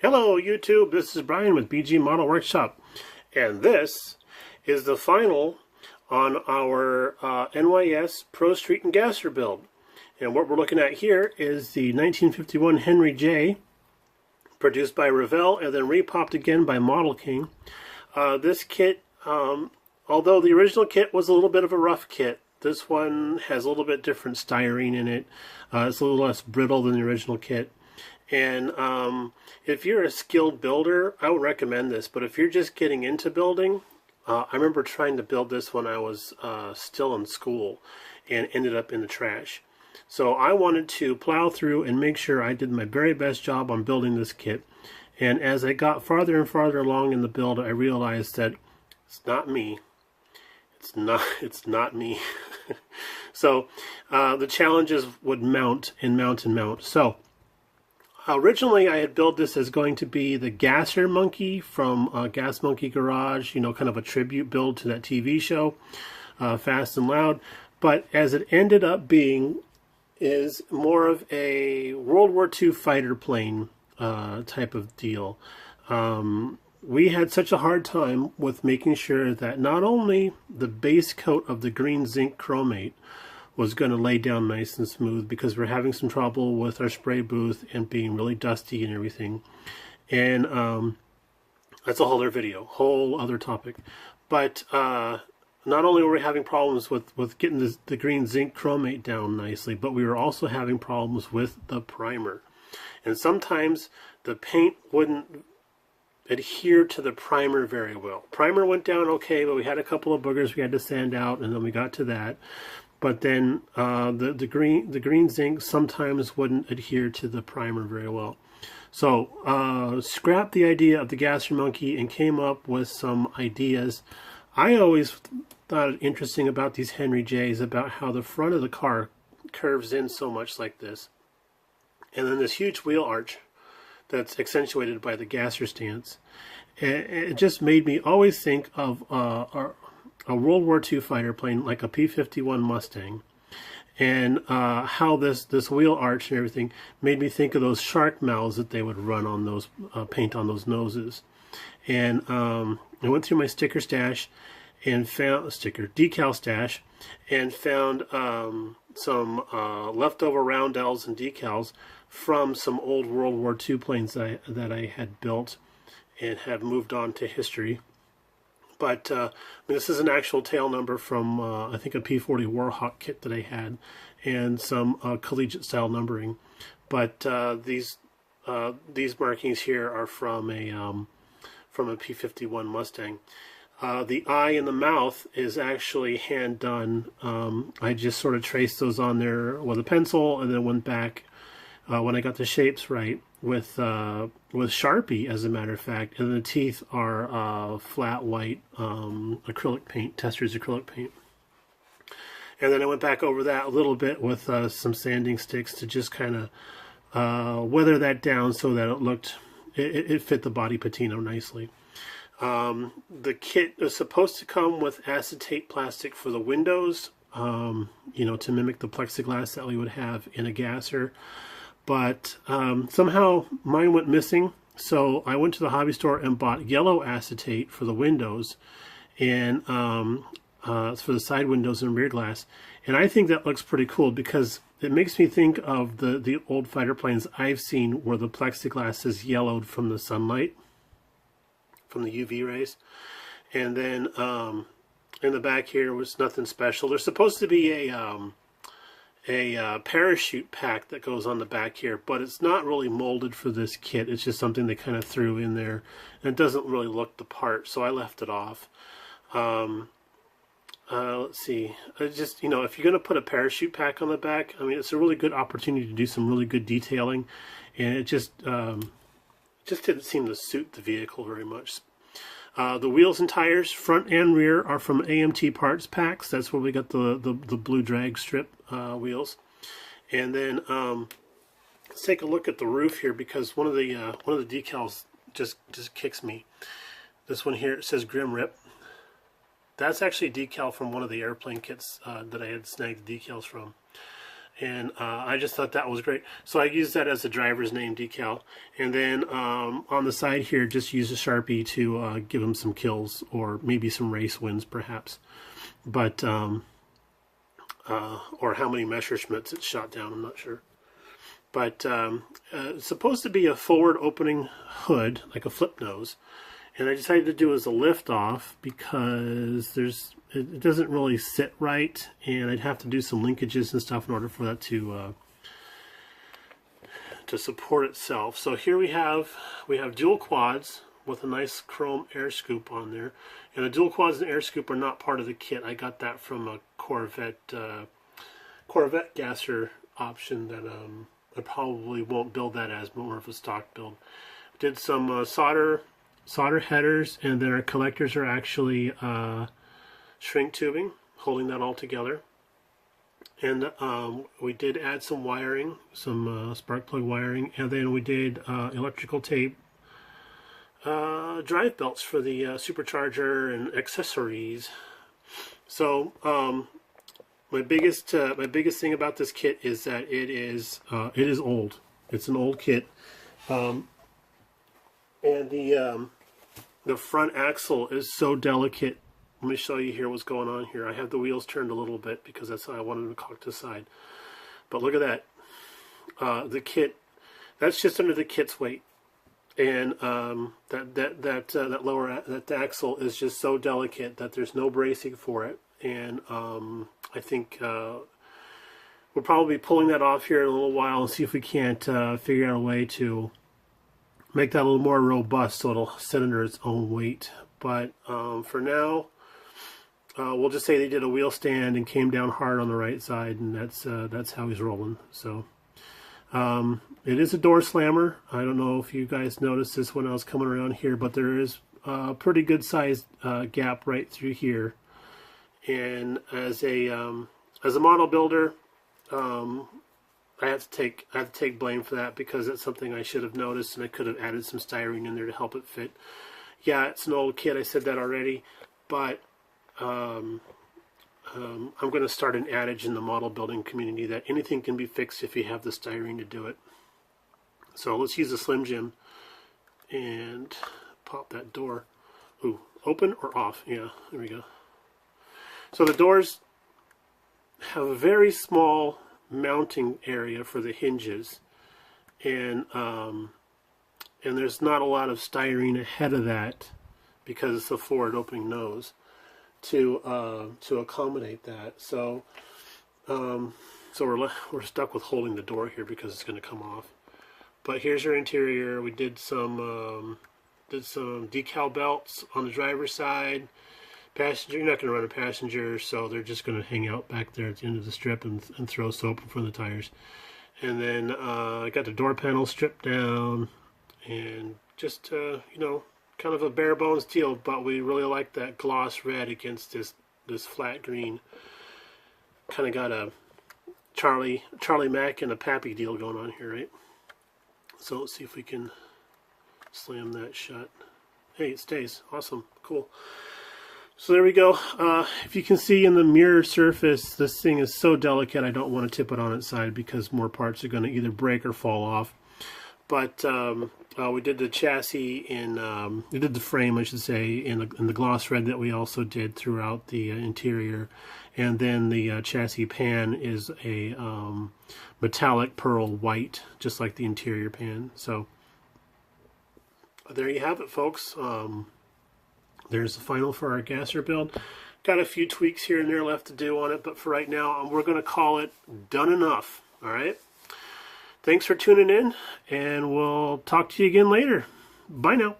Hello YouTube, this is Brian with BG Model Workshop, and this is the final on our N.Y.S. Pro Street and Gasser build. And what we're looking at here is the 1951 Henry J, produced by Revell and then repopped again by Model King. This kit, although the original kit was a little bit of a rough kit, this one has a little bit different styrene in it. It's a little less brittle than the original kit. And if you're a skilled builder, I would recommend this. But if you're just getting into building, I remember trying to build this when I was still in school and ended up in the trash. So I wanted to plow through and make sure I did my very best job on building this kit. And as I got farther and farther along in the build, I realized that it's not me. It's not me. So the challenges would mount and mount and mount. So originally, I had built this as going to be the Gasser Monkey from Gas Monkey Garage, you know, kind of a tribute build to that TV show, Fast and Loud. But as it ended up being, is more of a World War II fighter plane type of deal. We had such a hard time with making sure that not only the base coat of the green zinc chromate was going to lay down nice and smooth, because we're having some trouble with our spray booth and being really dusty and everything. And that's a whole other video, whole other topic. But not only were we having problems with getting the green zinc chromate down nicely, but we were also having problems with the primer. And sometimes the paint wouldn't adhere to the primer very well. Primer went down okay, but we had a couple of boogers we had to sand out, and then we got to that. But then the green zinc sometimes wouldn't adhere to the primer very well. So scrapped the idea of the Gasser Monkey and came up with some ideas. I always thought it interesting about these Henry J's, about how the front of the car curves in so much like this. And then this huge wheel arch that's accentuated by the Gasser stance. And it just made me always think of a World War II fighter plane, like a P-51 Mustang, and how this wheel arch and everything made me think of those shark mouths that they would run on those, paint on those noses. And I went through my sticker stash and found decal stash, and found some leftover roundels and decals from some old World War II planes that I had built and have moved on to history. But I mean, this is an actual tail number from, I think, a P-40 Warhawk kit that I had, and some collegiate style numbering. But these markings here are from a P-51 Mustang. The eye and the mouth is actually hand done. I just sort of traced those on there with a pencil, and then went back when I got the shapes right with Sharpie, as a matter of fact. And the teeth are flat white acrylic paint, Testors acrylic paint. And then I went back over that a little bit with some sanding sticks to just kind of weather that down so that it fit the body patina nicely. The kit is supposed to come with acetate plastic for the windows, you know, to mimic the plexiglass that we would have in a gasser. But somehow mine went missing, so I went to the hobby store and bought yellow acetate for the windows, and for the side windows and rear glass. And I think that looks pretty cool, because it makes me think of the old fighter planes I've seen where the plexiglass is yellowed from the sunlight, from the UV rays. And then in the back here was nothing special. There's supposed to be a parachute pack that goes on the back here, but it's not really molded for this kit. It's just something they kind of threw in there, and it doesn't really look the part, so I left it off. Let's see. Just, you know, if you're going to put a parachute pack on the back, I mean, it's a really good opportunity to do some really good detailing, and it just didn't seem to suit the vehicle very much. The wheels and tires, front and rear, are from AMT Parts Packs. That's where we got the blue drag strip wheels. And then let's take a look at the roof here, because one of the decals just kicks me. This one here, it says Grim Rip. That's actually a decal from one of the airplane kits that I had snagged the decals from. And I just thought that was great. So I used that as a driver's name decal. And then on the side here, just use a Sharpie to give him some kills or maybe some race wins perhaps. But, or how many Messerschmitts it shot down, I'm not sure. But it's supposed to be a forward opening hood, like a flip nose. And I decided to do as a lift off because it doesn't really sit right, and I'd have to do some linkages and stuff in order for that to support itself. So here we have dual quads with a nice chrome air scoop on there, and the dual quads and air scoop are not part of the kit. I got that from a Corvette gasser option that I probably won't build that as more of a stock build. Did some solder headers, and then our collectors are actually shrink tubing, holding that all together. And we did add some wiring, some spark plug wiring, and then we did electrical tape drive belts for the supercharger and accessories. So my biggest thing about this kit is that it is old. It's an old kit, and the front axle is so delicate. Let me show you here what's going on here. I have the wheels turned a little bit because that's how I wanted them to cock to the side. But look at that. The kit, that's just under the kit's weight, and that axle is just so delicate that there's no bracing for it. And I think we'll probably be pulling that off here in a little while and see if we can't figure out a way to make that a little more robust so it'll sit under its own weight. But for now, we'll just say they did a wheel stand and came down hard on the right side, and that's how he's rolling. So it is a door slammer. I don't know if you guys noticed this when I was coming around here, but there is a pretty good sized gap right through here. And as a model builder, I have to take blame for that because it's something I should have noticed, and I could have added some styrene in there to help it fit. Yeah, it's an old kit. I said that already, but I'm going to start an adage in the model building community that anything can be fixed if you have the styrene to do it. So let's use a Slim Jim and pop that door. Ooh, open or off? Yeah, there we go. So the doors have a very small mounting area for the hinges, and there's not a lot of styrene ahead of that because it's a forward opening nose to accommodate that. So we're stuck with holding the door here because it's going to come off. But here's your interior. We did some decal belts on the driver's side. Passenger, you're not going to run a passenger, so they're just going to hang out back there at the end of the strip and throw soap in front of the tires. And then I got the door panel stripped down, and just you know, kind of a bare bones deal. But we really like that gloss red against this flat green. Kind of got a Charlie Mack and a Pappy deal going on here, right? So let's see if we can slam that shut. Hey, it stays. Awesome, cool. So there we go. If you can see in the mirror surface, this thing is so delicate I don't want to tip it on its side because more parts are going to either break or fall off. But we did the chassis we did the frame, I should say, in the gloss red that we also did throughout the interior. And then the chassis pan is a metallic pearl white, just like the interior pan. So there you have it, folks. There's the final for our gasser build. Got a few tweaks here and there left to do on it, but for right now, we're going to call it done enough. All right? Thanks for tuning in, and we'll talk to you again later. Bye now.